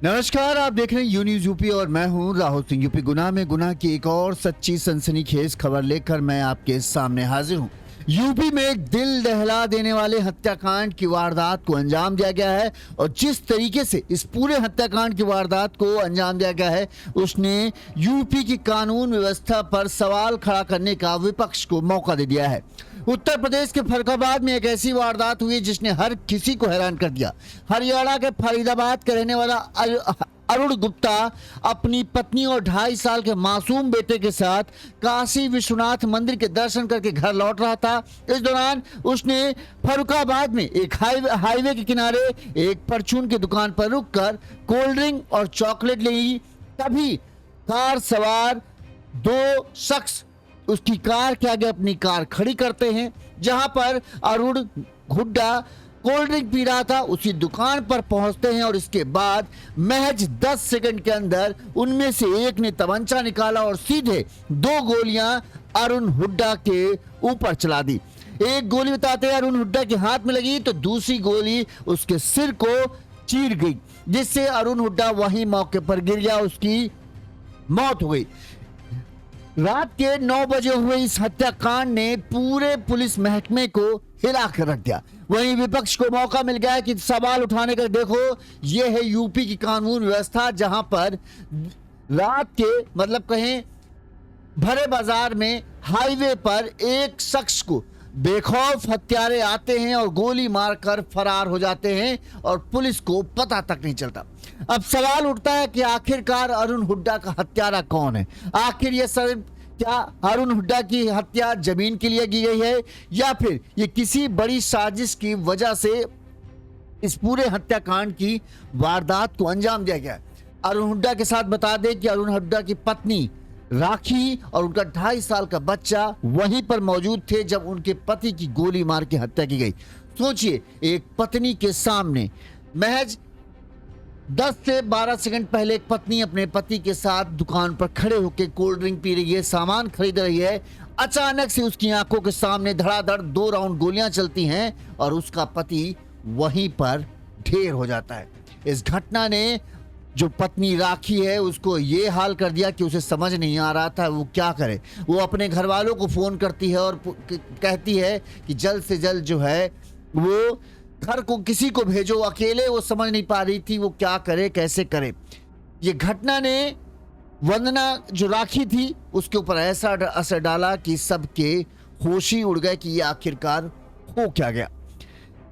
नमस्कार, आप देख रहे हैं यू न्यूज यूपी और मैं हूं राहुल सिंह। यूपी गुनाह में गुनाह की एक और सच्ची सनसनीखेज खबर लेकर मैं आपके सामने हाजिर हूं। यूपी में एक दिल दहला देने वाले हत्याकांड की वारदात को अंजाम दिया गया है और जिस तरीके से इस पूरे हत्याकांड की वारदात को अंजाम दिया गया है उसने यूपी की कानून व्यवस्था पर सवाल खड़ा करने का विपक्ष को मौका दे दिया है। उत्तर प्रदेश के फर्रुखाबाद में एक ऐसी वारदात हुई जिसने हर किसी को हैरान कर दिया। हरियाणा के फरीदाबाद के रहने वाला अरुण गुप्ता अपनी पत्नी और 2.5 साल के मासूम बेटे के साथ काशी विश्वनाथ मंदिर के दर्शन करके घर लौट रहा था। इस दौरान उसने फर्रुखाबाद में एक हाईवे के किनारे एक परचून की दुकान पर रुककर कोल्ड ड्रिंक और चॉकलेट ली। तभी कार सवार 2 शख्स उसकी कार के आगे अपनी कार खड़ी करते हैं। जहां पर Arun Hooda cold drink P रहा था उसी दुकान पर पहुंचते हैं और इसके बाद महज 10 सेकंड के अंदर उनमें से एक ने तमंचा निकाला और सीधे 2 गोलियां अरुण हुड्डा के ऊपर चला दी। एक गोली बताते हैं अरुण हुड्डा के हाथ में लगी तो दूसरी गोली उसके सिर को चीर गई, जिससे अरुण हुड्डा वहीं मौके पर गिर गया, उसकी मौत हो गई। रात के 9 बजे हुए इस हत्याकांड ने पूरे पुलिस महकमे को हिला कर रख दिया। वहीं विपक्ष को मौका मिल गया कि सवाल उठाने का। देखो, यह है यूपी की कानून व्यवस्था जहां पर रात के मतलब कहें भरे बाजार में हाईवे पर एक शख्स को बेखौफ हत्यारे आते हैं और गोली मारकर फरार हो जाते हैं और पुलिस को पता तक नहीं चलता। अब सवाल उठता है कि आखिरकार अरुण हुड्डा का हत्यारा कौन है? आखिर ये सब क्या अरुण हुड्डा की हत्या जमीन के लिए की गई है या फिर ये किसी बड़ी साजिश की वजह से इस पूरे हत्याकांड की वारदात को अंजाम दिया गया है? अरुण हुड्डा के साथ बता दें कि अरुण हुड्डा की पत्नी राखी और उनका 2.5 साल का बच्चा वहीं पर मौजूद थे जब उनके पति की गोली मार के हत्या की गई। सोचिए, एक पत्नी के सामने महज 10 से 12 सेकंड पहले एक पत्नी अपने पति के साथ दुकान पर खड़े होकर कोल्ड ड्रिंक पी रही है, सामान खरीद रही है। अचानक से उसकी आंखों के सामने धड़ाधड़ 2 राउंड गोलियां चलती हैं और उसका पति वहीं पर ढेर हो जाता है। इस घटना ने जो पत्नी राखी है उसको ये हाल कर दिया कि उसे समझ नहीं आ रहा था वो क्या करे। वो अपने घर वालों को फोन करती है और कहती है कि जल्द से जल्द जो है वो घर को किसी को भेजो। अकेले वो समझ नहीं पा रही थी वो क्या करे, कैसे करे। ये घटना ने वंदना जो राखी थी उसके ऊपर ऐसा असर डाला कि सबके होश ही उड़ गए कि ये आखिरकार हो क्या गया।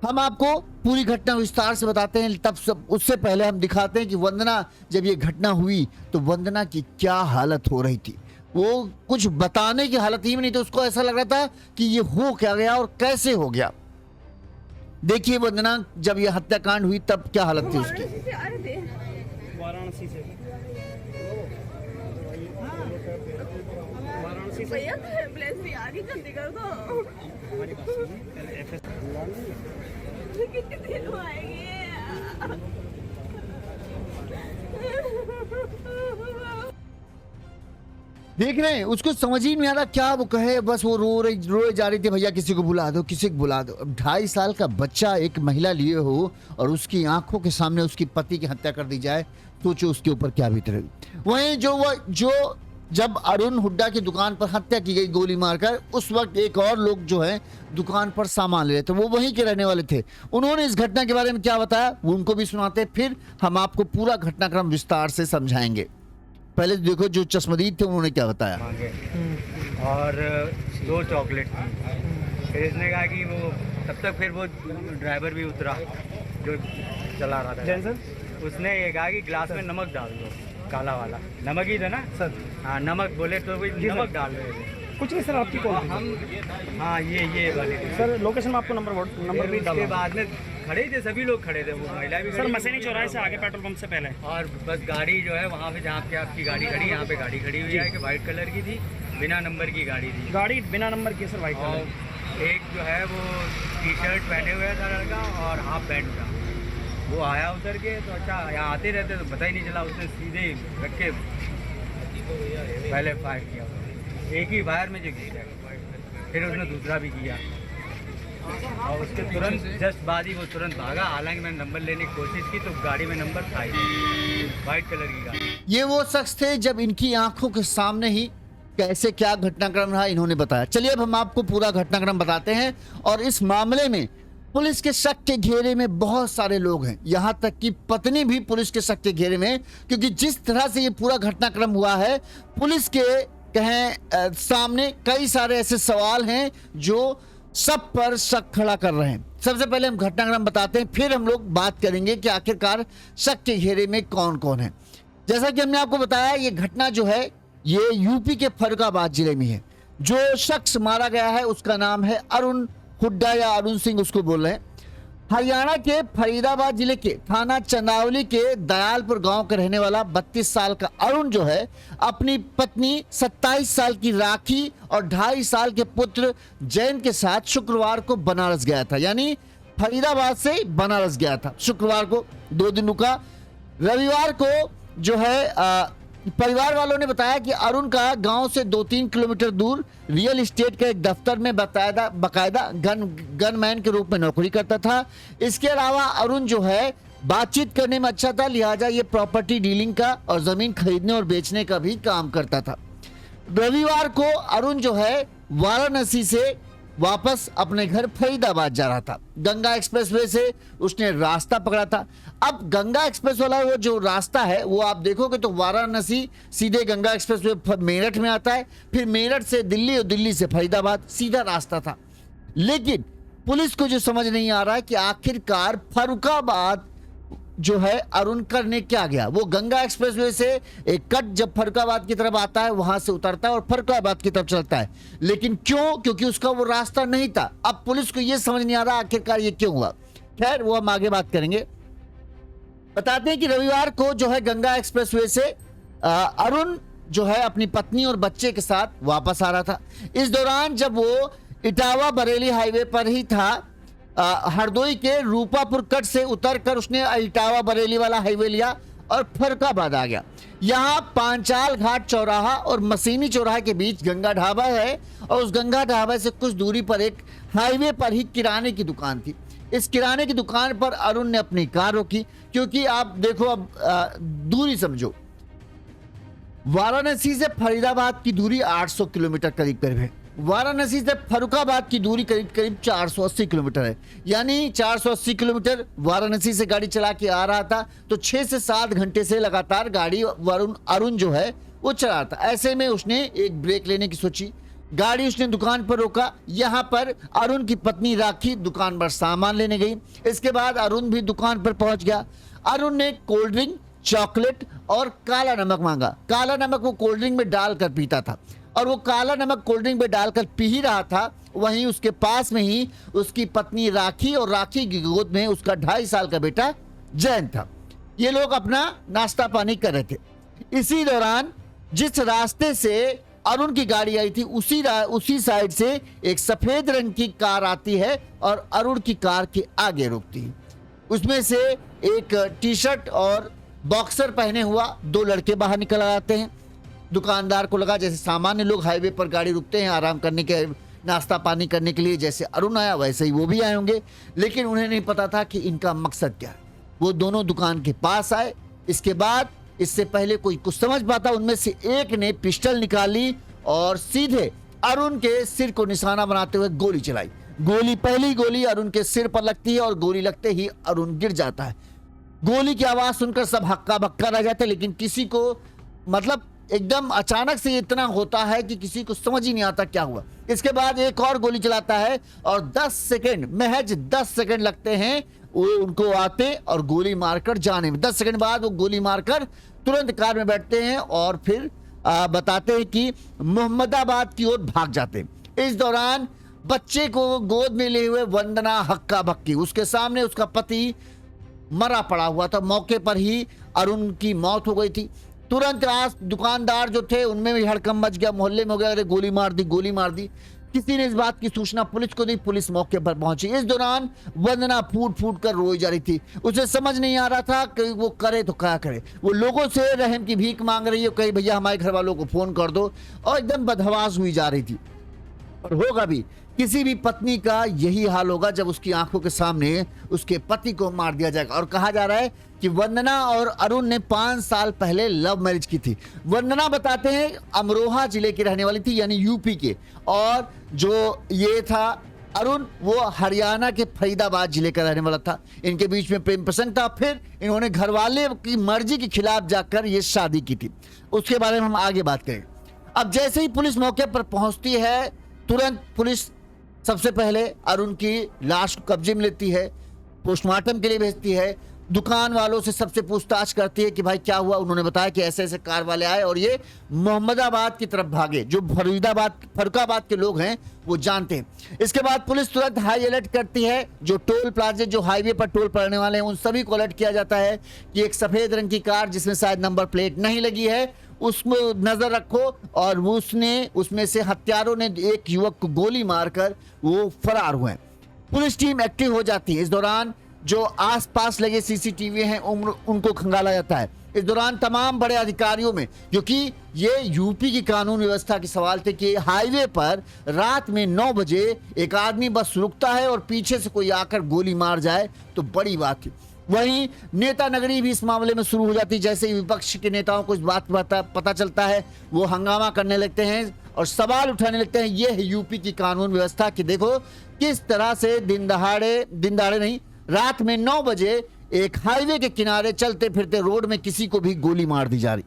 हम आपको पूरी घटना विस्तार से बताते हैं, तब सब उससे पहले हम दिखाते हैं कि वंदना जब ये घटना हुई तो वंदना की क्या हालत हो रही थी। वो कुछ बताने की हालत ही में नहीं थी, उसको ऐसा लग रहा था कि ये हो क्या गया और कैसे हो गया। देखिए वंदना जब ये हत्याकांड हुई तब क्या हालत थी उसकी। वाराणसी से भैया एम्बुलेंस भी आ गई, जल्दी कर दो। कितनी देर में आएगी? देख रहे हैं उसको समझ ही नहीं आ रहा क्या वो कहे, बस वो रोए जा रही थी, भैया किसी को बुला दो, किसी को बुला दो। अब 2.5 साल का बच्चा एक महिला लिए हो और उसकी आंखों के सामने उसकी पति की हत्या कर दी जाए, सोचो उसके ऊपर क्या बीतेगी। वहीं जो जब अरुण हुड्डा की दुकान पर हत्या की गई गोली मारकर, उस वक्त एक और लोग जो है दुकान पर सामान ले रहे थे, वो वहीं के रहने वाले थे। उन्होंने इस घटना के बारे में क्या बताया वो उनको भी सुनाते, फिर हम आपको पूरा घटनाक्रम विस्तार से समझाएंगे। पहले देखो जो चश्मदीद थे उन्होंने क्या बताया। और 2 चॉकलेट थी। फिर इसने कहा कि वो तब तक फिर वो ड्राइवर भी उतरा जो चला रहा था, उसने ये कहा कि गिलास में नमक डाल दो, काला वाला नमक ही था ना सर। हाँ नमक बोले तो भी नमक डाल रहे थे। कुछ नहीं सर, आपकी कॉल हम हाँ ये वाली सर लोकेशन में आपको नंबर भी उसके बाद में खड़े थे, सभी लोग खड़े थे, वो महिला भी सर मसेनी चौराहे से आगे पेट्रोल पंप से पहले। और बस गाड़ी जो है वहाँ पे जहाँ पे आपकी गाड़ी खड़ी, यहाँ पे गाड़ी खड़ी हुई है कि वाइट कलर की थी, बिना नंबर की गाड़ी थी। गाड़ी बिना नंबर की सर, वाइट और कलर। एक जो है वो टी-शर्ट पहने हुए था लड़का और हाफ पैंट था, वो आया उतर के तो अच्छा यहाँ आते रहते तो पता ही नहीं चला, उसने सीधे रख के पहले फायर किया। एक ही फायर में जो गिरा, फिर उसने दूसरा भी किया। और उसके तुरंत जस्ट बाद ही वो तुरंत भागा। हालांकि मैंने नंबर लेने की कोशिश की तो गाड़ी में नंबर था ही नहीं, वाइट कलर की गाड़ी। ये वो शख्स थे जब इनकी आंखों के सामने ही कैसे क्या घटनाक्रम रहा इन्होंने बताया। चलिए अब हम आपको पूरा घटनाक्रम बताते हैं। और इस मामले में पुलिस के शक के घेरे में बहुत सारे लोग हैं, यहां तक कि पत्नी भी पुलिस के शक के घेरे में, क्योंकि जिस तरह से ये पूरा घटनाक्रम हुआ है पुलिस के सामने कई सारे ऐसे सवाल हैं जो सब पर शक खड़ा कर रहे हैं। सबसे पहले हम घटनाक्रम बताते हैं, फिर हम लोग बात करेंगे कि आखिरकार शक के घेरे में कौन कौन है। जैसा कि हमने आपको बताया, ये घटना जो है ये यूपी के फर्रुखाबाद जिले में है। जो शख्स मारा गया है उसका नाम है अरुण हुड्डा या अरुण सिंह उसको बोल रहे हैं। हरियाणा के फरीदाबाद जिले के थाना चंदावली के दयालपुर गांव का रहने वाला 32 साल का अरुण जो है अपनी पत्नी 27 साल की राखी और 2.5 साल के पुत्र जैन के साथ शुक्रवार को बनारस गया था। यानी फरीदाबाद से बनारस गया था, शुक्रवार को 2 दिन रुका। रविवार को जो है परिवार वालों ने बताया कि अरुण का गांव से 2-3 किलोमीटर दूर रियल एस्टेट के एक दफ्तर में बकायदा गनमैन के रूप में नौकरी करता था। इसके अलावा अरुण जो है बातचीत करने में अच्छा था, लिहाजा ये प्रॉपर्टी डीलिंग का और जमीन खरीदने और बेचने का भी काम करता था। रविवार को अरुण जो है वाराणसी से वापस अपने घर फरीदाबाद जा रहा था। गंगा एक्सप्रेसवे से उसने रास्ता पकड़ा था। अब गंगा एक्सप्रेस वाला वो जो रास्ता है वो आप देखोगे तो वाराणसी सीधे गंगा एक्सप्रेसवे मेरठ में आता है, फिर मेरठ से दिल्ली और दिल्ली से फरीदाबाद सीधा रास्ता था। लेकिन पुलिस को जो समझ नहीं आ रहा है कि आखिरकार फर्रुखाबाद जो है अरुण करने क्या गया। वो गंगा एक्सप्रेसवे से एक कट जब फर्रुखाबाद की तरफ आता है वहां से उतरता है और फर्रुखाबाद की तरफ चलता है, लेकिन क्यों? क्योंकि उसका वो रास्ता नहीं था। अब पुलिस को ये समझ नहीं आ रहा आखिरकार ये क्यों हुआ। खैर वो हम आगे बात करेंगे। बताते हैं कि रविवार को जो है गंगा एक्सप्रेसवे से अरुण जो है अपनी पत्नी और बच्चे के साथ वापस आ रहा था। इस दौरान जब वो इटावा बरेली हाईवे पर ही था, हरदोई के रूपापुर कट से उतरकर उसने इटावा बरेली वाला हाईवे लिया और फर्रुखाबाद आ गया। यहाँ पांचाल घाट चौराहा और मसीनी चौराहा के बीच गंगा ढाबा है और उस गंगा ढाबा से कुछ दूरी पर एक हाईवे पर ही किराने की दुकान थी। इस किराने की दुकान पर अरुण ने अपनी कार रोकी, क्योंकि आप देखो अब दूरी समझो, वाराणसी से फरीदाबाद की दूरी 800 किलोमीटर करीब है। वाराणसी से फर्रुखाबाद की दूरी करीब 480 किलोमीटर है। यानी 480 किलोमीटर वाराणसी से गाड़ी चला के आ रहा था, तो 6 से 7 घंटे से लगातार गाड़ी अरुण जो है वो चला रहा था। ऐसे में उसने एक ब्रेक लेने की सोची, गाड़ी उसने दुकान पर रोका। यहाँ पर अरुण की पत्नी राखी दुकान पर सामान लेने गई। इसके बाद अरुण भी दुकान पर पहुंच गया। अरुण ने कोल्ड ड्रिंक, चॉकलेट और काला नमक मांगा। काला नमक वो कोल्ड ड्रिंक में डालकर पीता था और वो काला नमक कोल्ड ड्रिंक में डालकर पी ही रहा था। वहीं उसके पास में ही उसकी पत्नी राखी और राखी की गोद में उसका 2.5 साल का बेटा जैन था। ये लोग अपना नाश्ता पानी कर रहे थे। इसी दौरान जिस रास्ते से अरुण की गाड़ी आई थी उसी साइड से एक सफेद रंग की कार आती है और अरुण की कार के आगे रुकती है। उसमें से एक टी शर्ट और बॉक्सर पहने हुआ 2 लड़के बाहर निकल आते हैं। दुकानदार को लगा जैसे सामान्य लोग हाईवे पर गाड़ी रुकते हैं आराम करने के, नाश्ता पानी करने के लिए, जैसे अरुण आया वैसे ही वो भी आए होंगे। लेकिन उन्हें नहीं पता था कि इनका मकसद क्या है। वो दोनों दुकान के पास आए। इसके बाद इससे पहले कोई कुछ समझ पाता, उनमें से एक ने पिस्टल निकाली और सीधे अरुण के सिर को निशाना बनाते हुए गोली चलाई। पहली गोली अरुण के सिर पर लगती है और गोली लगते ही अरुण गिर जाता है। गोली की आवाज सुनकर सब हक्का बक्का रह जाते, लेकिन किसी को मतलब एकदम अचानक से इतना होता है कि किसी को समझ ही नहीं आता क्या हुआ। इसके बाद एक और गोली चलाता है और 10 सेकंड, महज 10 सेकंड लगते हैं वो उनको आते और गोली मारकर जाने में। 10 सेकंड बाद वो गोली मारकर तुरंत कार में बैठते हैं और फिर बताते हैं कि मोहम्मदाबाद की ओर भाग जाते हैं। इस दौरान बच्चे को गोद में लिए हुए वंदना हक्का बक्की, उसके सामने उसका पति मरा पड़ा हुआ था। मौके पर ही अरुण की मौत हो गई थी। तुरंत आज दुकानदार जो थे उनमें भी हड़कंप मच गया, मोहल्ले में हो गया, अरे गोली मार दी। किसी ने इस बात की सूचना पुलिस को दी, पुलिस मौके पर पहुंची। इस दौरान वंदना फूट कर रोई जा रही थी। उसे समझ नहीं आ रहा था कि वो करे तो क्या करे। वो लोगों से रहम की भीख मांग रही है, कहीं भैया हमारे घर वालों को फोन कर दो, और एकदम बदहवास हुई जा रही थी। और होगा भी किसी भी पत्नी का यही हाल होगा जब उसकी आंखों के सामने उसके पति को मार दिया जाएगा। और कहा जा रहा है कि वंदना और अरुण ने 5 साल पहले लव मैरिज की थी। वंदना बताते हैं अमरोहा जिले की रहने वाली थी, यानी यूपी के, और जो ये था अरुण वो हरियाणा के फरीदाबाद जिले का रहने वाला था। इनके बीच में प्रेम प्रसंग था, फिर इन्होंने घरवाले की मर्जी के खिलाफ जाकर ये शादी की थी। उसके बारे में हम आगे बात करेंगे। अब जैसे ही पुलिस मौके पर पहुंचती है, तुरंत पुलिस सबसे पहले अरुण की लाश को कब्जे में लेती है, पोस्टमार्टम के लिए भेजती है, दुकान वालों से सबसे पूछताछ करती है कि भाई क्या हुआ। उन्होंने बताया कि ऐसे ऐसे कार वाले आए और ये मोहम्मदाबाद की तरफ भागे। जो फरुखाबाद के लोग हैं वो जानते हैं। इसके बाद पुलिस तुरंत हाई अलर्ट करती है। जो टोल प्लाजे, जो हाईवे पर टोल पड़ने वाले हैं, उन सभी को अलर्ट किया जाता है कि एक सफेद रंग की कार जिसमें शायद नंबर प्लेट नहीं लगी है, उसमें नजर रखो। और उसमें से हत्यारों ने एक युवक को गोली मारकर वो फरार हुए। पुलिस टीम एक्टिव हो जाती है। इस दौरान जो आसपास लगे सीसीटीवी हैं उनको खंगाला जाता है। इस दौरान तमाम बड़े अधिकारियों में, क्योंकि ये यूपी की कानून व्यवस्था के सवाल थे कि हाईवे पर रात में 9 बजे एक आदमी बस रुकता है और पीछे से कोई आकर गोली मार जाए तो बड़ी बात थी। वहीं नेता नगरी भी इस मामले में शुरू हो जाती है। जैसे ही विपक्ष के नेताओं को इस बात पता चलता है, वो हंगामा करने लगते हैं और सवाल उठाने लगते हैं। ये है यूपी की कानून व्यवस्था कि देखो किस तरह से दिन दहाड़े नहीं, रात में 9 बजे एक हाईवे के किनारे चलते फिरते रोड में किसी को भी गोली मार दी जा रही।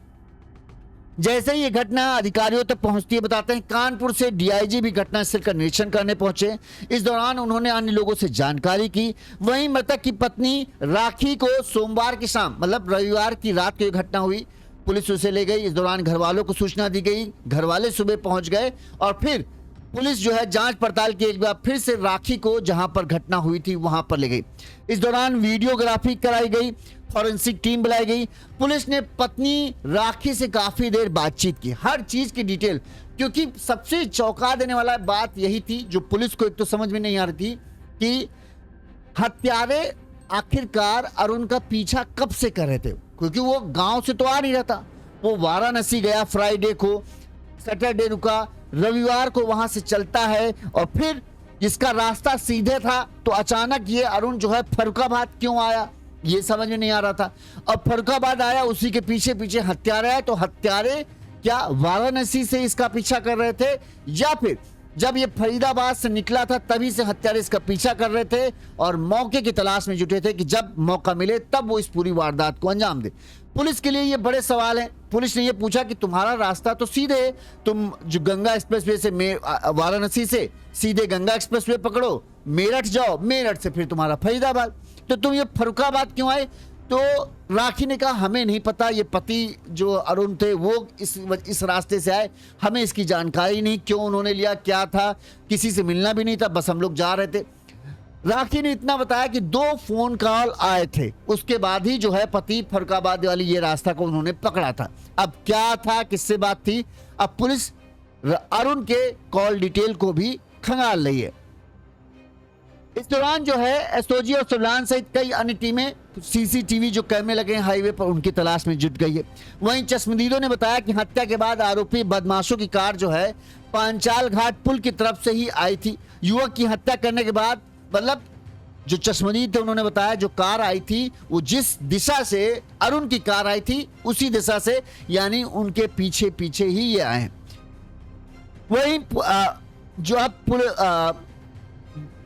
जैसे ही ये घटना अधिकारियों तक पहुंचती है, बताते हैं कानपुर से डीआईजी भी घटनास्थल का निरीक्षण करने पहुंचे। इस दौरान उन्होंने अन्य लोगों से जानकारी की। वहीं मृतक की पत्नी राखी को सोमवार की शाम, मतलब रविवार की रात को यह घटना हुई, पुलिस उसे ले गई। इस दौरान घर वालों को सूचना दी गई। घर वाले सुबह पहुंच गए और फिर पुलिस जो है जांच पड़ताल की एक बार फिर से राखी को जहां पर घटना हुई थी वहां पर ले गई। इस दौरान वीडियोग्राफी कराई गई, फॉरेंसिक टीम बुलाई गई। पुलिस ने पत्नी राखी से काफी देर बातचीत की, हर चीज की डिटेल, क्योंकि सबसे चौंका देने वाला बात यही थी जो पुलिस को एक तो समझ में नहीं आ रही थी कि हत्यारे आखिरकार अरुण का पीछा कब से कर रहे थे, क्योंकि वो गांव से तो आ नहीं रहा था। वो वाराणसी गया, फ्राइडे को, सैटरडे रुका, रविवार को वहां से चलता है और फिर जिसका रास्ता सीधे था, तो अचानक ये अरुण जो है फरुखाबाद क्यों आया ये समझ में नहीं आ रहा था। अब फरुखाबाद आया, उसी के पीछे पीछे हत्यारे आए, तो हत्यारे क्या वाराणसी से इसका पीछा कर रहे थे, या फिर जब ये फरीदाबाद से निकला था तभी से हत्यारे इसका पीछा कर रहे थे और मौके की तलाश में जुटे थे कि जब मौका मिले तब वो इस पूरी वारदात को अंजाम दे। पुलिस के लिए ये बड़े सवाल हैं। पुलिस ने ये पूछा कि तुम्हारा रास्ता तो सीधे है, तुम जो गंगा एक्सप्रेसवे से वाराणसी से सीधे गंगा एक्सप्रेसवे पकड़ो, मेरठ जाओ, मेरठ से फिर तुम्हारा फरीदाबाद, तो तुम ये फरुखाबाद क्यों आए? तो राखी ने कहा हमें नहीं पता, ये पति जो अरुण थे वो इस रास्ते से आए, हमें इसकी जानकारी नहीं, क्यों उन्होंने लिया, क्या था, किसी से मिलना भी नहीं था, बस हम लोग जा रहे थे। राखी ने इतना बताया कि 2 फोन कॉल आए थे, उसके बाद ही जो है पति फरुखाबाद वाली ये रास्ता को उन्होंने पकड़ा था। अब क्या था, किससे बात थी, अब पुलिस अरुण के कॉल डिटेल को भी खंगाल रही है। इस दौरान जो है एसओजी और सर्विलांस सहित कई अन्य टीमें सीसीटीवी जो कैमरे लगे हैं हाईवे पर उनकी तलाश में जुट गई है। वहीं चश्मदीदों ने बताया कि हत्या के बाद आरोपी बदमाशों की कार जो है पांचाल घाट पुल की तरफ से ही आई थी। युवक की हत्या करने के बाद, मतलब जो चश्मदीद थे उन्होंने बताया जो कार आई थी वो जिस दिशा से अरुण की कार आई थी उसी दिशा से, यानी उनके पीछे पीछे ही ये आए। वहीं जो अब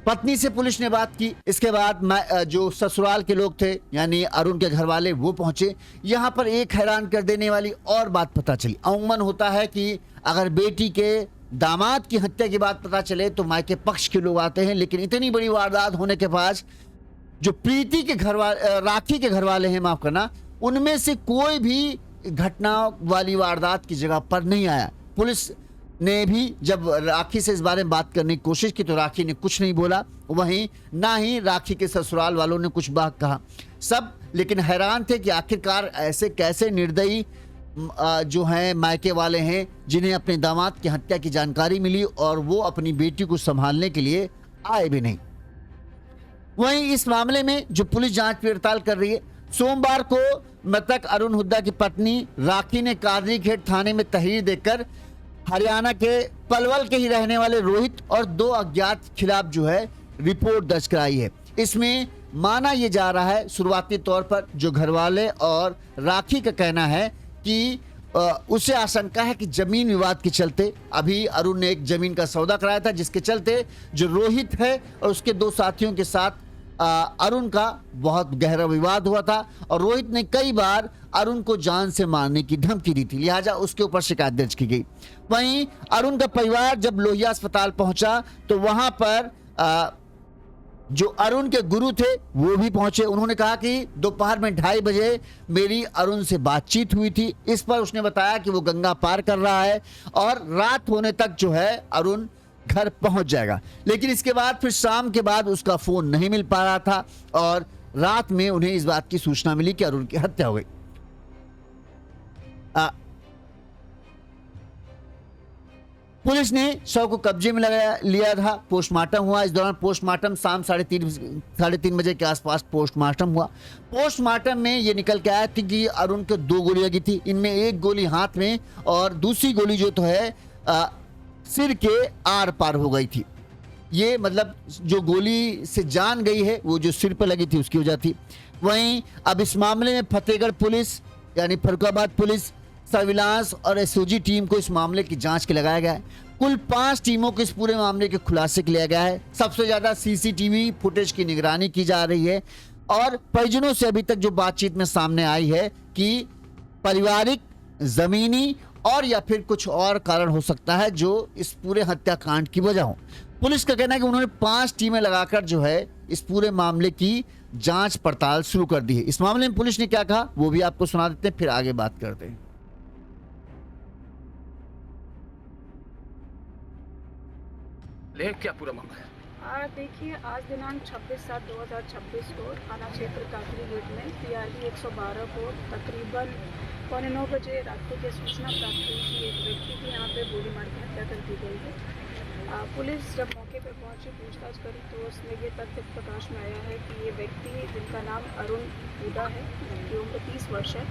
पत्नी से पुलिस ने बात की। इसके बाद जो ससुराल के लोग थे यानी अरुण के घर वाले वो पहुंचे। यहां पर एक हैरान कर देने वाली और बात पता चली। अमूमन होता है कि अगर बेटी के दामाद की हत्या की बात पता चले तो मायके पक्ष के लोग आते हैं, लेकिन इतनी बड़ी वारदात होने के बाद जो प्रीति के घर वाले, राखी के घर वाले हैं, माफ करना, उनमें से कोई भी घटना वाली वारदात की जगह पर नहीं आया। पुलिस ने भी जब राखी से इस बारे में बात करने की कोशिश की तो राखी ने कुछ नहीं बोला, वहीं ना ही राखी के ससुराल वालों ने कुछ बात कहा। सब लेकिन हैरान थे कि आखिरकार ऐसे कैसे निर्दयी जो हैं मायके वाले हैं जिन्हें अपने दामाद की हत्या की जानकारी मिली और वो अपनी बेटी को संभालने के लिए आए भी नहीं। वहीं इस मामले में जो पुलिस जांच पड़ताल कर रही है, सोमवार को मृतक अरुण हुड्डा की पत्नी राखी ने कादरी खेत थाने में तहरीर देकर हरियाणा के पलवल के ही रहने वाले रोहित और 2 अज्ञात खिलाफ जो है रिपोर्ट दर्ज कराई है। इसमें माना यह जा रहा है शुरुआती तौर पर जो घरवाले और राखी का कहना है कि उसे आशंका है कि जमीन विवाद के चलते अभी अरुण ने एक जमीन का सौदा कराया था, जिसके चलते जो रोहित है और उसके 2 साथियों के साथ अरुण का बहुत गहरा विवाद हुआ था और रोहित ने कई बार अरुण को जान से मारने की धमकी दी थी, लिहाजा उसके ऊपर शिकायत दर्ज की गई। वहीं अरुण का परिवार जब लोहिया अस्पताल पहुंचा तो वहां पर जो अरुण के गुरु थे वो भी पहुंचे। उन्होंने कहा कि दोपहर में 2:30 बजे मेरी अरुण से बातचीत हुई थी। इस पर उसने बताया कि वो गंगा पार कर रहा है और रात होने तक जो है अरुण घर पहुंच जाएगा। लेकिन इसके बाद फिर शाम के बाद उसका फोन नहीं मिल पा रहा था और रात में उन्हें इस बात की सूचना मिली कि अरुण की हत्या हो गई। पुलिस ने शव को कब्जे में लिया था। पोस्टमार्टम हुआ। इस दौरान पोस्टमार्टम शाम 3:30 बजे के आसपास पोस्टमार्टम हुआ। पोस्टमार्टम में ये निकल के आया थी कि अरुण को 2 गोलियां लगी थी। इनमें एक गोली हाथ में और दूसरी गोली जो तो है सिर के आर पार हो गई थी। ये मतलब जो गोली से जान गई है वो जो सिर पर लगी थी उसकी वजह थी। वहीं अब इस मामले में फतेहगढ़ पुलिस यानी फर्रुखाबाद पुलिस सर्विलांस और एसओजी टीम को इस मामले की जांच के लगाया गया है। कुल 5 टीमों को इस पूरे मामले के खुलासे के लिया गया है। सबसे ज्यादा सीसीटीवी फुटेज की निगरानी की जा रही है और परिजनों से अभी तक जो बातचीत में सामने आई है कि पारिवारिक, जमीनी और या फिर कुछ और कारण हो सकता है जो इस पूरे हत्याकांड की वजह हो। पुलिस का कहना है कि उन्होंने 5 टीमें लगाकर जो है इस पूरे मामले की जांच पड़ताल शुरू कर दी है। इस मामले में पुलिस ने क्या कहा वो भी आपको सुना देते हैं, फिर आगे बात करते हैं। क्या पूरा मामला है? देखिए, आज दिनांक 26/7/2026 को थाना क्षेत्र काकरी गेट में PRB 112 को तकरीबन 9:15 बजे रात को सूचना प्राप्त हुई कि एक व्यक्ति की यहाँ पे गोली मार के हत्या कर दी गई है। पुलिस जब मौके पर पहुंची, पूछताछ करी तो उसमें ये तथ्य प्रकाश में आया है कि ये व्यक्ति, जिनका नाम अरुण हुड्डा है, जिनकी उम्र 30 वर्ष है,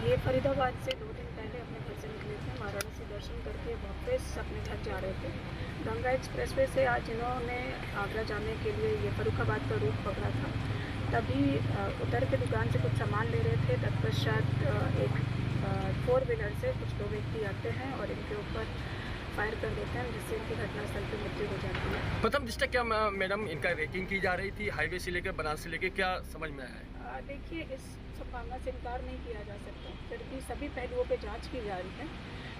ये फरीदाबाद से 2 दिन पहले अपने घर से निकले थे। वाराणसी दर्शन करके वापस अपने घर जा रहे थे। गंगा एक्सप्रेसवे से आज इन्होंने आगरा जाने के लिए ये फर्रुखाबाद का रूट पकड़ा था। तभी उतर के दुकान से कुछ सामान ले रहे थे। तत्पश्चात एक 4 व्हीलर से कुछ 2 व्यक्ति आते हैं और इनके ऊपर फायर कर देते हैं, जिससे इनकी घटनास्थल पर मृत्यु हो जाती है। प्रथम दृष्टया क्या मैडम इनका रेकिंग की जा रही थी हाईवे से लेकर बनारस से लेकर, क्या समझ में आया है? देखिए, इस संभावना से इनकार नहीं किया जा सकता। फिर भी सभी पहलुओं पर जाँच की जा रही है।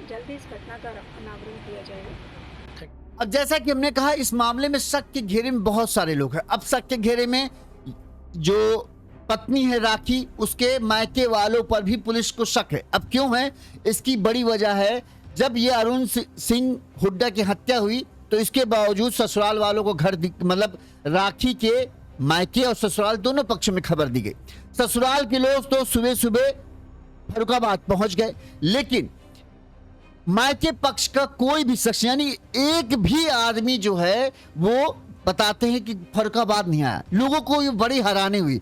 जल्दी इस घटना का अनावरण किया जाएगा। अब जैसा कि हमने कहा, इस मामले में शक के घेरे में बहुत सारे लोग हैं। अब शक के घेरे में जो पत्नी है राखी, उसके मायके वालों पर भी पुलिस को शक है। अब क्यों है? इसकी बड़ी वजह है, जब ये अरुण सिंह हुड्डा की हत्या हुई तो इसके बावजूद ससुराल वालों को घर मतलब राखी के मायके और ससुराल दोनों पक्ष में खबर दी गई। ससुराल के लोग तो सुबह सुबह फर्रुखाबाद पहुंच गए, लेकिन मायके पक्ष का कोई भी शख्स यानी एक भी आदमी जो है वो बताते हैं कि फर्रुखाबाद नहीं आया। लोगों को ये बड़ी हैरानी हुई।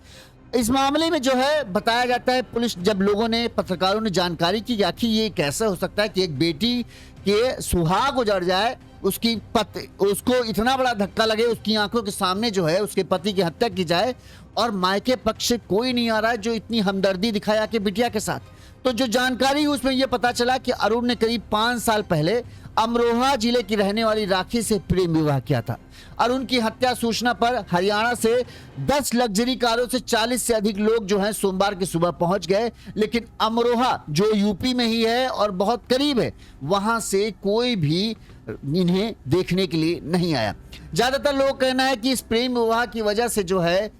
इस मामले में जो है बताया जाता है, पुलिस जब लोगों ने, पत्रकारों ने जानकारी की कि आखिर ये कैसे हो सकता है कि एक बेटी के सुहाग उजड़ जाए, उसकी पति, उसको इतना बड़ा धक्का लगे, उसकी आंखों के सामने जो है उसके पति की हत्या की जाए और मायके पक्ष से कोई नहीं आ रहा है जो इतनी हमदर्दी दिखाया कि बिटिया के साथ। तो जो जानकारी उसमें यह पता चला कि अरुण ने करीब 5 साल पहले अमरोहा जिले की रहने वाली राखी से प्रेम विवाह किया था। अरुण की हत्या सूचना पर हरियाणा से 10 लग्जरी कारों से 40 से अधिक लोग जो हैं सोमवार की सुबह पहुंच गए, लेकिन अमरोहा जो यूपी में ही है और बहुत करीब है, वहां से कोई भी इन्हें देखने के लिए नहीं आया। ज्यादातर लोग कहना है कि इस प्रेम विवाह की वजह से जो है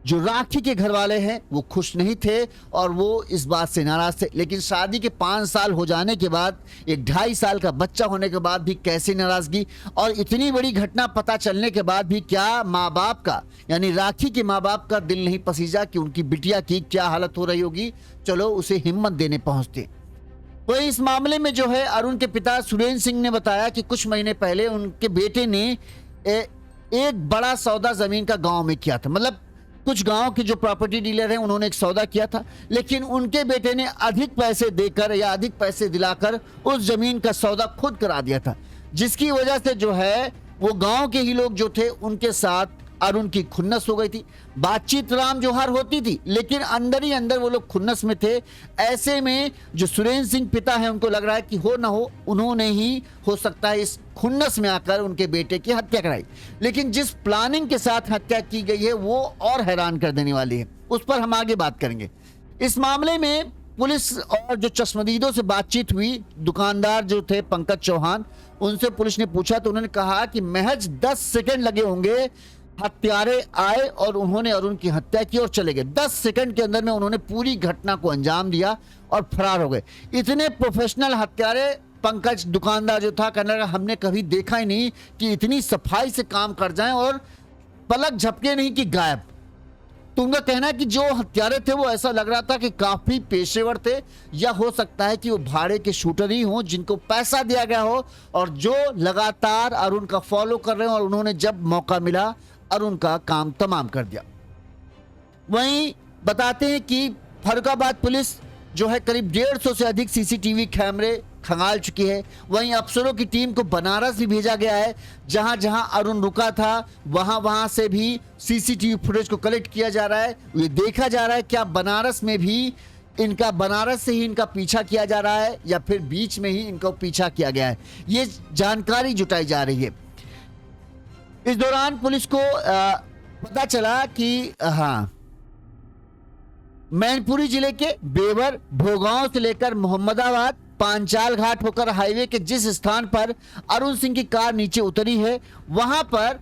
जो राखी के घर वाले हैं वो खुश नहीं थे और वो इस बात से नाराज थे। लेकिन शादी के 5 साल हो जाने के बाद, एक 2.5 साल का बच्चा होने के बाद भी कैसी नाराजगी, और इतनी बड़ी घटना पता चलने के बाद भी क्या माँ बाप का यानी राखी के माँ बाप का दिल नहीं पसीजा कि उनकी बिटिया की क्या हालत हो रही होगी। चलो उसे हिम्मत देने पहुंचते। तो इस मामले में जो है अरुण के पिता सुरेंद्र सिंह ने बताया कि कुछ महीने पहले उनके बेटे ने एक बड़ा सौदा जमीन का गाँव में किया था। मतलब कुछ गांव के जो प्रॉपर्टी डीलर हैं उन्होंने एक सौदा किया था, लेकिन उनके बेटे ने अधिक पैसे देकर या अधिक पैसे दिलाकर उस जमीन का सौदा खुद करा दिया था, जिसकी वजह से जो है वो गांव के ही लोग जो थे उनके साथ अरुण की खुन्नस हो गई थी। बातचीत राम जोहर होती थी, लेकिन अंदर ही अंदर वो लोग खुन्नस में थे। ऐसे में जो सुरेंद्र सिंह पिता है उनको लग रहा है कि हो ना हो उन्होंने ही हो सकता है इस खुन्नस में आकर उनके बेटे की हत्या कराई, लेकिन जिस प्लानिंग के साथ हत्या की गई है वो और हैरान कर देने वाली है, उस पर हम आगे बात करेंगे। इस मामले में पुलिस और जो चश्मदीदों से बातचीत हुई, दुकानदार जो थे पंकज चौहान, उनसे पुलिस ने पूछा तो उन्होंने कहा कि महज 10 सेकंड लगे होंगे, हत्यारे आए और उन्होंने अरुण की हत्या की और चले गए। 10 सेकंड के अंदर में उन्होंने पूरी घटना को अंजाम दिया और फरार हो गए। इतने प्रोफेशनल हत्यारे पंकज दुकानदार जो था, कहने लगा हमने कभी देखा ही नहीं कि इतनी सफाई से काम कर जाएं और पलक झपके नहीं कि गायब। तो उनका कहना है कि जो हत्यारे थे वो ऐसा लग रहा था कि काफी पेशेवर थे, या हो सकता है कि वो भाड़े के शूटर ही हों जिनको पैसा दिया गया हो और जो लगातार अरुण का फॉलो कर रहे हो और उन्होंने जब मौका मिला अरुण का काम तमाम कर दिया। वहीं बताते हैं कि फर्रुखाबाद पुलिस जो है करीब 150 से अधिक सीसीटीवी कैमरे खंगाल चुकी है। वहीं अफसरों की टीम को बनारस भी भेजा गया है, जहां जहां अरुण रुका था वहां से भी सीसीटीवी फुटेज को कलेक्ट किया जा रहा है। ये देखा जा रहा है क्या बनारस में भी बनारस से ही इनका पीछा किया जा रहा है या फिर बीच में ही इनका पीछा किया गया है, ये जानकारी जुटाई जा रही है। इस दौरान पुलिस को पता चला कि मैनपुरी जिले के बेवर भोगांव से लेकर मोहम्मदाबाद पांचाल घाट होकर हाईवे के जिस स्थान पर अरुण सिंह की कार नीचे उतरी है, वहां पर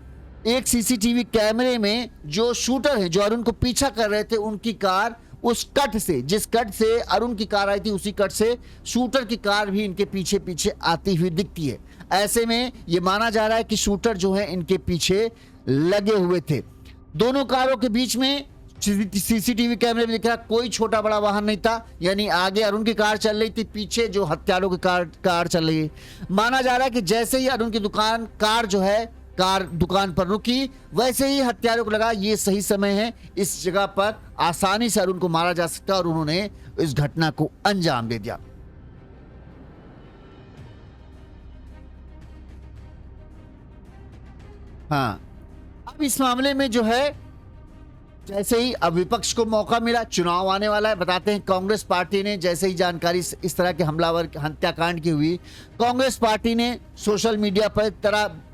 एक सीसीटीवी कैमरे में जो शूटर है जो अरुण को पीछा कर रहे थे उनकी कार उस कट से, जिस कट से अरुण की कार आई थी उसी कट से शूटर की कार भी इनके पीछे पीछे आती हुई दिखती है। ऐसे में यह माना जा रहा है कि शूटर जो है इनके पीछे लगे हुए थे। दोनों कारों के बीच में सीसीटीवी कैमरे में दिख रहा कोई छोटा बड़ा वाहन नहीं था, यानी आगे अरुण की कार चल रही थी, पीछे जो हत्यारों की कार चल रही है। माना जा रहा है कि जैसे ही अरुण की कार दुकान पर रुकी, वैसे ही हत्यारों को लगा ये सही समय है, इस जगह पर आसानी से अरुण को मारा जा सकता है और उन्होंने इस घटना को अंजाम दे दिया। अब इस मामले में जो है जैसे ही अब विपक्ष को मौका मिला, चुनाव आने वाला है, बताते हैं कांग्रेस पार्टी ने जैसे ही जानकारी इस तरह के हमलावर हत्याकांड की हुई, कांग्रेस पार्टी ने सोशल मीडिया पर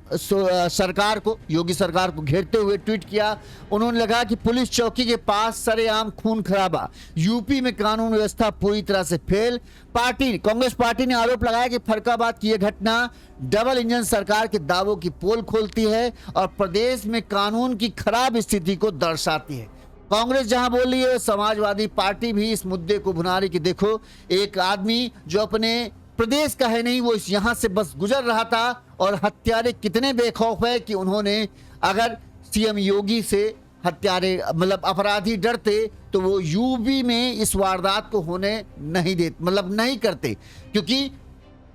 सरकार को, योगी सरकार को घेरते हुए ट्वीट किया। उन्होंने लगा कि पुलिस चौकी के पास सरेआम खून खराबा, यूपी में कानून व्यवस्था पूरी तरह से फेल। कांग्रेस पार्टी ने आरोप लगाया कि फर्रुखाबाद की यह घटना डबल इंजन सरकार के दावों की पोल खोलती है और प्रदेश में कानून की खराब स्थिति को दर्शाती है। कांग्रेस जहां बोल रही है, समाजवादी पार्टी भी इस मुद्दे को भुना रही कि देखो एक आदमी जो अपने प्रदेश का है नहीं, वो इस यहां से बस गुजर रहा था और हत्यारे कितने बेखौफ है कि उन्होंने, अगर सीएम योगी से हत्यारे मतलब अपराधी डरते तो वो यूपी में इस वारदात को होने नहीं करते, क्योंकि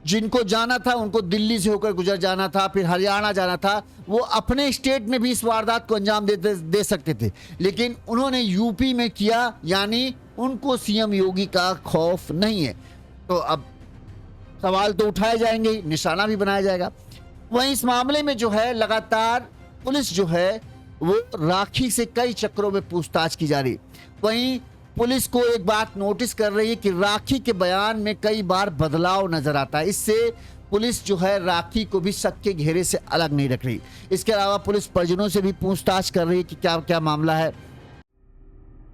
जिनको जाना था उनको दिल्ली से होकर गुजर जाना था, फिर हरियाणा जाना था, वो अपने स्टेट में भी इस वारदात को अंजाम दे सकते थे, लेकिन उन्होंने यूपी में किया, यानी उनको सीएम योगी का खौफ नहीं है। तो अब सवाल तो उठाए जाएंगे, निशाना भी बनाया जाएगा। वहीं इस मामले में जो है लगातार पुलिस जो है वो राखी से कई चक्रों में पूछताछ की जा रही। वहीं पुलिस को एक बात नोटिस कर रही है कि राखी के बयान में कई बार बदलाव नजर आता है, इससे पुलिस जो है राखी को भी शक के घेरे से अलग नहीं रख रही। इसके अलावा पुलिस परिजनों से भी पूछताछ कर रही है कि क्या क्या मामला है।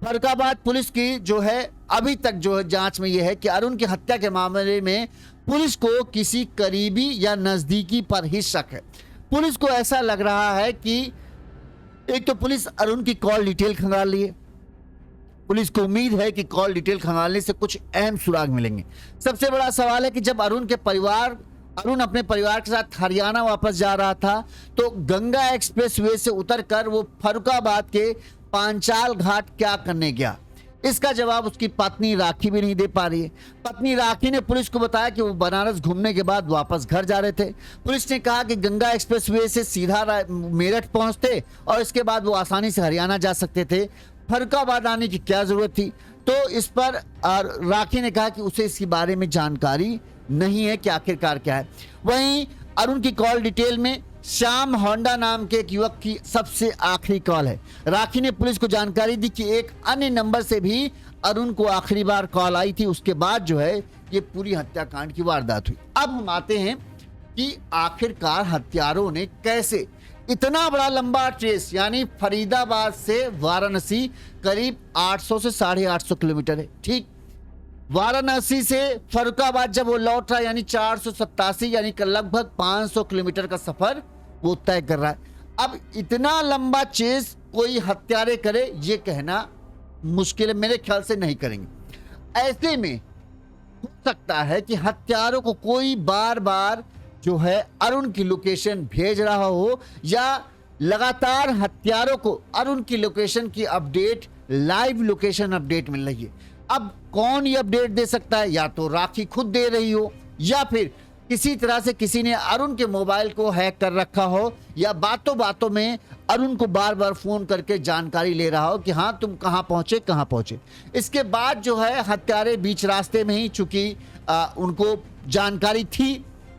फर्रुखाबाद पुलिस की जो है अभी तक जो है जांच में यह है कि अरुण की हत्या के मामले में पुलिस को किसी करीबी या नजदीकी पर ही शक है। पुलिस को ऐसा लग रहा है कि एक तो पुलिस अरुण की कॉल डिटेल खंगाल रही है, पुलिस को उम्मीद है कि कॉल डिटेल खंगालने से कुछ अहम सुराग मिलेंगे। सबसे बड़ा सवाल है कि जब अरुण अपने परिवार के साथ हरियाणा वापस जा रहा था तो गंगा एक्सप्रेसवे से उतरकर वो फर्रुखाबाद के पांचाल घाट क्या करने गया, इसका जवाब उसकी पत्नी राखी भी नहीं दे पा रही है। पत्नी राखी ने पुलिस को बताया कि वो बनारस घूमने के बाद वापस घर जा रहे थे। पुलिस ने कहा कि गंगा एक्सप्रेसवे से सीधा मेरठ पहुंचते और इसके बाद वो आसानी से हरियाणा जा सकते थे, फरुखाबाद आने की क्या जरूरत थी। तो इस पर राखी ने कहा कि उसे इसके बारे में जानकारी नहीं है कि आखिरकार क्या है। वहीं अरुण की कॉल डिटेल में श्याम होंडा नाम के एक युवक की सबसे आखिरी कॉल है। राखी ने पुलिस को जानकारी दी कि एक अन्य नंबर से भी अरुण को आखिरी बार कॉल आई थी, उसके बाद जो है ये पूरी हत्याकांड की वारदात हुई। अब हम आते हैं कि आखिरकार हत्यारों ने कैसे इतना बड़ा लंबा ट्रेस, यानी फरीदाबाद से वाराणसी करीब 800 से 850 किलोमीटर है, ठीक। वाराणसी से फरुखाबाद जब वो लौट रहा है यानी 487 यानी लगभग 500 किलोमीटर का सफर वो तय कर रहा है। अब इतना लंबा चेस कोई हत्यारे करे ये कहना मुश्किल है, मेरे ख्याल से नहीं करेंगे। ऐसे में हो सकता है कि हत्यारों को कोई बार बार जो है अरुण की लोकेशन भेज रहा हो या लगातार हत्यारों को अरुण की लोकेशन की अपडेट, लाइव लोकेशन अपडेट मिल रही है। अब कौन ये अपडेट दे सकता है? या तो राखी खुद दे रही हो या फिर किसी तरह से किसी ने अरुण के मोबाइल को हैक कर रखा हो या बातों बातों में अरुण को बार बार फोन करके जानकारी ले रहा हो कि हाँ तुम कहाँ पहुंचे। इसके बाद जो है हत्यारे बीच रास्ते में ही, चूंकि उनको जानकारी थी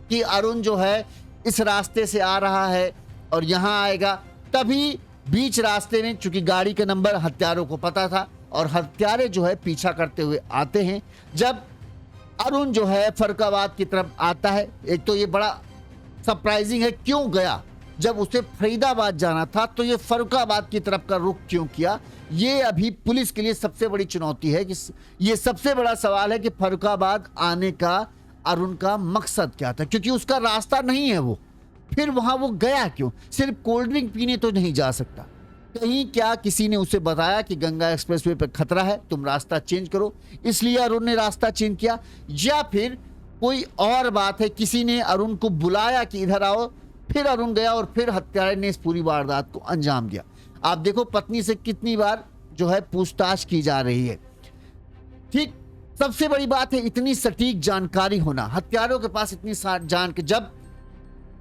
कि अरुण जो है इस रास्ते से आ रहा है और यहाँ आएगा, तभी बीच रास्ते में चूंकि गाड़ी का नंबर हत्यारों को पता था और हत्यारे जो है पीछा करते हुए आते हैं। जब अरुण जो है फरुखाबाद की तरफ आता है, एक तो ये बड़ा सरप्राइजिंग है क्यों गया, जब उसे फरीदाबाद जाना था तो ये फरुखाबाद की तरफ का रुख क्यों किया। ये अभी पुलिस के लिए सबसे बड़ी चुनौती है कि ये सबसे बड़ा सवाल है कि फरुखाबाद आने का अरुण का मकसद क्या था, क्योंकि उसका रास्ता नहीं है वो, फिर वहां वो गया क्यों? सिर्फ कोल्ड ड्रिंक पीने तो नहीं जा सकता। कहीं क्या किसी ने उसे बताया कि गंगा एक्सप्रेसवे पर खतरा है, तुम रास्ता चेंज करो, इसलिए अरुण ने रास्ता चेंज किया, या फिर कोई और बात है, किसी ने अरुण को बुलाया कि इधर आओ, फिर अरुण गया और फिर हत्यारे ने इस पूरी वारदात को अंजाम दिया। आप देखो पत्नी से कितनी बार जो है पूछताछ की जा रही है, ठीक। सबसे बड़ी बात है इतनी सटीक जानकारी होना, हत्यारों के पास इतनी जान के, जब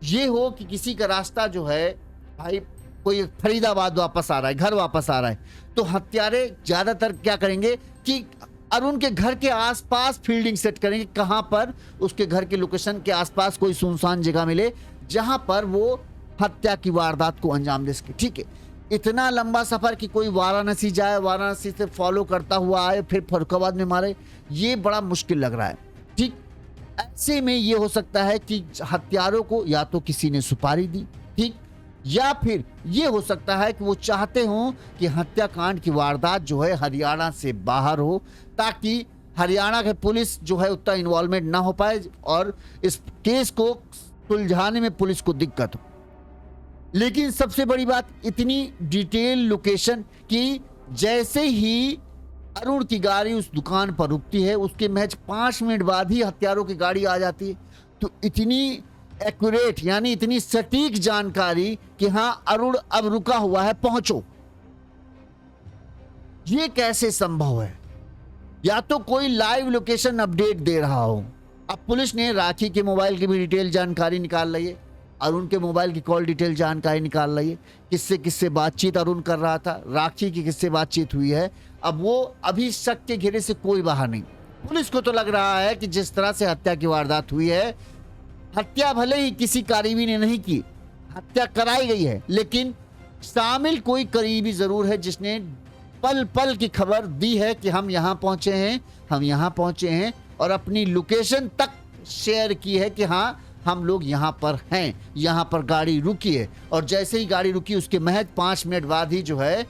ये हो कि किसी का रास्ता जो है भाई कोई फरीदाबाद वापस आ रहा है, घर वापस आ रहा है, तो हत्यारे ज्यादातर क्या करेंगे कि अरुण के घर के आसपास फील्डिंग सेट करेंगे, कहां पर उसके घर के लोकेशन के आसपास कोई सुनसान जगह मिले जहां पर वो हत्या की वारदात को अंजाम दे सके, ठीक है। इतना लंबा सफर कि कोई वाराणसी जाए, वाराणसी से फॉलो करता हुआ आए, फिर फरुखाबाद में मारे, ये बड़ा मुश्किल लग रहा है, ठीक। ऐसे में ये हो सकता है कि हत्यारों को या तो किसी ने सुपारी दी, ठीक, या फिर ये हो सकता है कि वो चाहते हों कि हत्याकांड की वारदात जो है हरियाणा से बाहर हो, ताकि हरियाणा के पुलिस जो है उतना इन्वॉल्वमेंट ना हो पाए और इस केस को सुलझाने में पुलिस को दिक्कत हो। लेकिन सबसे बड़ी बात इतनी डिटेल लोकेशन कि जैसे ही अरुण की गाड़ी उस दुकान पर रुकती है उसके महज 5 मिनट बाद ही हत्यारों की गाड़ी आ जाती है। तो इतनी एक्यूरेट यानी इतनी सटीक जानकारी कि हाँ अरुण अब रुका हुआ है, पहुंचो, ये कैसे संभव है? या तो कोई लाइव लोकेशन अपडेट दे रहा हो। अब पुलिस ने राखी के मोबाइल की भी डिटेल जानकारी निकाल ली है, अरुण के मोबाइल की कॉल डिटेल जानकारी निकाल रही है, किससे बातचीत अरुण कर रहा था, राखी की किससे बातचीत हुई है। अब वो अभी शक के घेरे से कोई बाहर नहीं। पुलिस को तो लग रहा है कि जिस तरह से हत्या की वारदात हुई है, हत्या भले ही किसी करीबी ने नहीं की, हत्या कराई गई है, लेकिन शामिल कोई करीबी जरूर है जिसने पल पल की खबर दी है कि हम यहाँ पहुंचे हैं और अपनी लोकेशन तक शेयर की है कि हाँ हम लोग यहाँ पर हैं, यहाँ पर गाड़ी रुकी है। और जैसे ही गाड़ी रुकी उसके महज 5 मिनट बाद ही जो है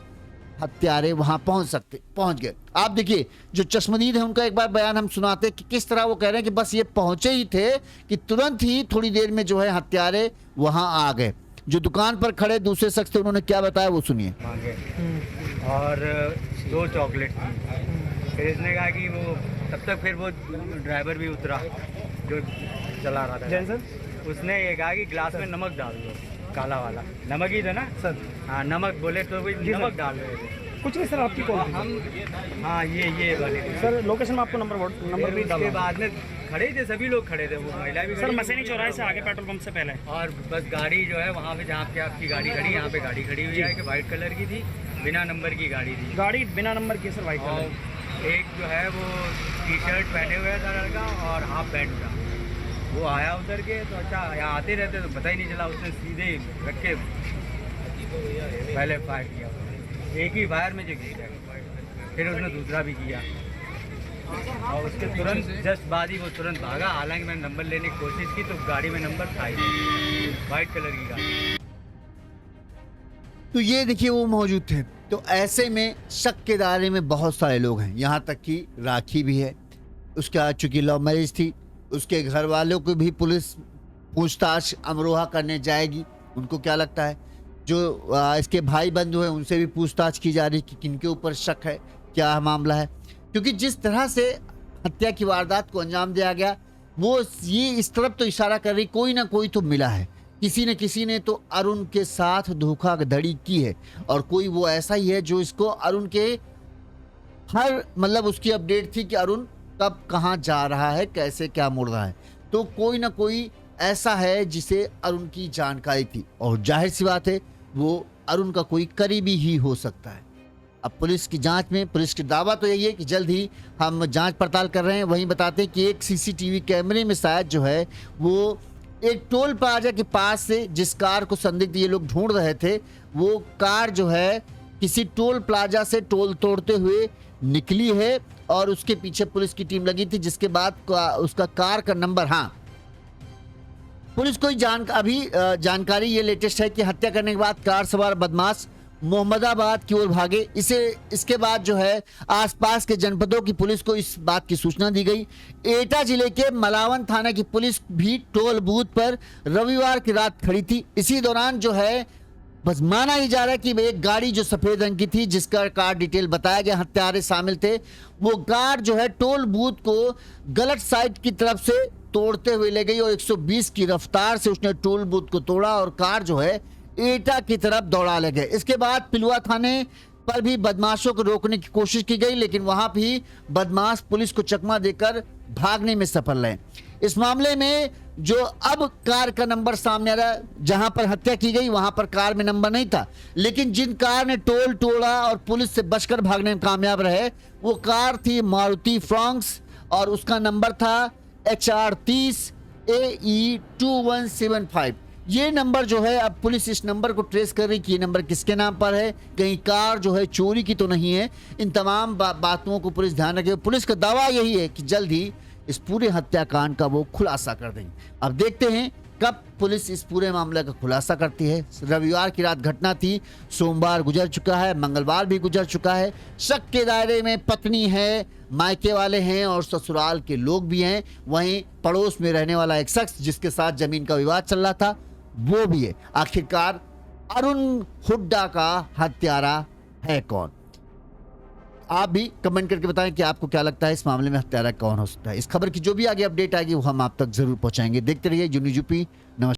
हत्यारे वहां पहुंच गए। आप देखिए जो चश्मदीद है उनका एक बार बयान हम सुनाते कि किस तरह वो कह रहे हैं कि बस ये पहुंचे ही थे कि तुरंत ही थोड़ी देर में जो है हत्यारे वहां आ गए। जो दुकान पर खड़े दूसरे शख्स थे उन्होंने क्या बताया वो सुनिए। मांगे और 2 चॉकलेट थी। फिर इसने कहा कि वो तब तक फिर वो ड्राइवर भी उतरा जो चला रहा था, उसने ये कहा कि गिलास में नमक डाल दो, काला वाला नमक ही था ना सर। हाँ नमक बोले तो वही नमक डाल रहे थे। कुछ नहीं सर, आपकी कॉल थी। हम हाँ ये वाले थे। सर लोकेशन में आपको नंबर भी उसके डाला। बाद में खड़े थे, सभी लोग खड़े थे, वो महिला भी सर खड़ी थी। मसैनी चौराहे से आगे पेट्रोल पंप से पहले। और बस गाड़ी जो है वहाँ पे जहाँ पे आपकी गाड़ी खड़ी, यहाँ पे गाड़ी खड़ी हुई है कि वाइट कलर की थी, बिना नंबर की गाड़ी थी। गाड़ी बिना नंबर की सर, वाइट और कलर। एक जो है वो टी शर्ट पहने हुए था लड़का और हाफ पैंट था। वो आया उधर के तो अच्छा, यहाँ आते रहते तो पता ही नहीं चला, उसने सीधे ही रख के पहले फायर किया। एक ही फायर में जो गिर गया, फिर उसने दूसरा भी किया और उसके तुरंत जस्ट बाद ही वो तुरंत भागा। हालांकि मैंने नंबर लेने की कोशिश की तो गाड़ी में नंबर था ही, वाइट कलर की गाड़ी। तो ये देखिए वो मौजूद थे। तो ऐसे में शक के दायरे में बहुत सारे लोग हैं, यहाँ तक कि राखी भी है। उसका चूंकि लव मैरिज थी, उसके घर वालों को भी पुलिस पूछताछ अमरोहा करने जाएगी। उनको क्या लगता है, जो इसके भाई बंधु हैं उनसे भी पूछताछ की जा रही कि किनके ऊपर शक है, क्या मामला है। क्योंकि जिस तरह से हत्या की वारदात को अंजाम दिया गया, वो ये इस तरफ तो इशारा कर रही कोई ना कोई तो मिला है, किसी ने तो अरुण के साथ धोखाधड़ी की है। और कोई वो ऐसा ही है जो इसको अरुण के हर मतलब उसकी अपडेट थी कि अरुण कब कहाँ जा रहा है, कैसे क्या मुड़ रहा है। तो कोई ना कोई ऐसा है जिसे अरुण की जानकारी थी और जाहिर सी बात है वो अरुण का कोई करीबी ही हो सकता है। अब पुलिस की जांच में, पुलिस की दावा तो यही है कि जल्द ही हम जांच पड़ताल कर रहे हैं। वहीं बताते हैं कि एक सीसीटीवी कैमरे में शायद जो है वो एक टोल प्लाजा के पास से जिस कार को संदिग्ध ये लोग ढूंढ रहे थे, वो कार जो है किसी टोल प्लाजा से टोल तोड़ते हुए निकली है और उसके पीछे पुलिस की टीम लगी थी, जिसके बाद उसका कार का नंबर, हाँ पुलिस को जानकारी ये लेटेस्ट है कि हत्या करने के बाद कार सवार बदमाश मोहम्मदाबाद की ओर भागे। इसके बाद जो है आसपास के जनपदों की पुलिस को इस बात की सूचना दी गई। एटा जिले के मलावन थाना की पुलिस भी टोल बूथ पर रविवार की रात खड़ी थी। इसी दौरान जो है बस माना ही जा रहा है कि एक गाड़ी जो सफेद रंग की थी, जिसका कार डिटेल बताया गया, हत्यारे शामिल थे, वो कार जो है टोल बूथ को गलत साइड की तरफ से तोड़ते हुए ले गई और 120 की रफ्तार से उसने टोल बूथ को तोड़ा और कार जो है एटा की तरफ दौड़ा ले गए। इसके बाद पिलुआ थाने पर भी बदमाशों को रोकने की कोशिश की गई, लेकिन वहां भी बदमाश पुलिस को चकमा देकर भागने में सफल रहे। इस मामले में जो अब कार का नंबर सामने आ रहा है, जहां पर हत्या की गई वहां पर कार में नंबर नहीं था, लेकिन जिन कार ने टोल तोड़ा और पुलिस से बचकर भागने में कामयाब रहे, वो कार थी मारुति फ्रॉन्क्स और उसका नंबर था HR 30 AE 2175। ये नंबर जो है, अब पुलिस इस नंबर को ट्रेस कर रही कि ये नंबर किसके नाम पर है, कहीं कार जो है चोरी की तो नहीं है। इन तमाम बातों को पुलिस ध्यान रखे। पुलिस का दावा यही है कि जल्द ही इस पूरे हत्याकांड का वो खुलासा कर देंगे। अब देखते हैं कब पुलिस इस पूरे मामले का खुलासा करती है। रविवार की रात घटना थी, सोमवार गुजर चुका है, मंगलवार भी गुजर चुका है। शक के दायरे में पत्नी है, मायके वाले हैं और ससुराल के लोग भी हैं। वहीं पड़ोस में रहने वाला एक शख्स जिसके साथ जमीन का विवाद चल रहा था वो भी है। आखिरकार अरुण हुड्डा का हत्यारा है कौन? आप भी कमेंट करके बताएं कि आपको क्या लगता है इस मामले में हत्यारा कौन हो सकता है। इस खबर की जो भी आगे अपडेट आएगी वो हम आप तक जरूर पहुंचाएंगे। देखते रहिए यूनिज़ यूपी। नमस्कार।